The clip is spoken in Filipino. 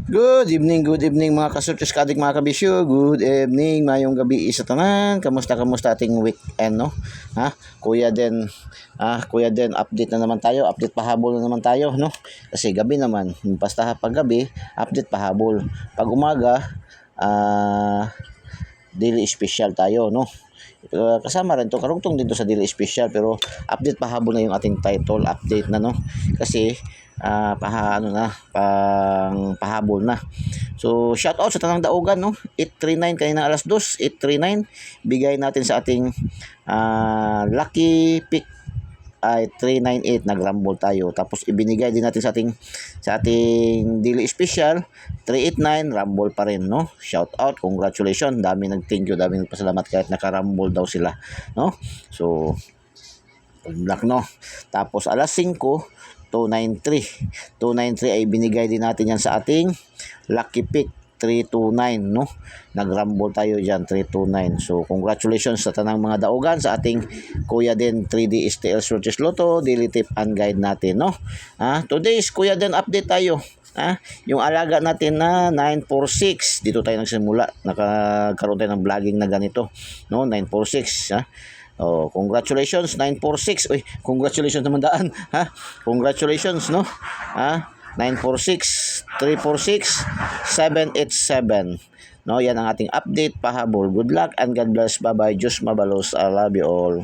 Good evening mga kasurtis kadik mga kabisyo. Good evening, mayong gabi isa tanan. Kamusta ating weekend no? Kuya Den, update na naman tayo, update pahabol na naman tayo no. Kasi gabi naman, basta pag gabi, update pahabol. Pag umaga, daily special tayo no. Kasama rin to, karugtong din to sa daily special, pero update pahabol na yung ating title, update na no. Kasi pahabol na. So shout out sa tanang daugan no. 839 kanina alas 2, 839 bigay natin sa ating lucky pick ay 398, nagrumble tayo. Tapos ibinigay din natin sa ating daily special 389, rumble pa rin no. Shout out, congratulations, dami thank you, dami nagpasalamat kahit nakarumble daw sila no. So black no. Tapos alas 5 293 ay binigay din natin yan sa ating lucky pick 329 no. Nagrumble tayo diyan 329. So congratulations sa tanang mga daugan sa ating Kuya Den 3D STL Sortes Lotto daily tip and guide natin no. Today's Kuya Den update tayo. Yung alaga natin na 946, dito tayo nagsimula, nakakaroon tayo ng vlogging na ganito no. 946 Oh, congratulations 946. Uy, congratulations naman daan. Congratulations no. 946, 346, 787. No, yan ang ating update pahabol. Good luck and God bless. Bye-bye. Diyos mabalos. I love you all.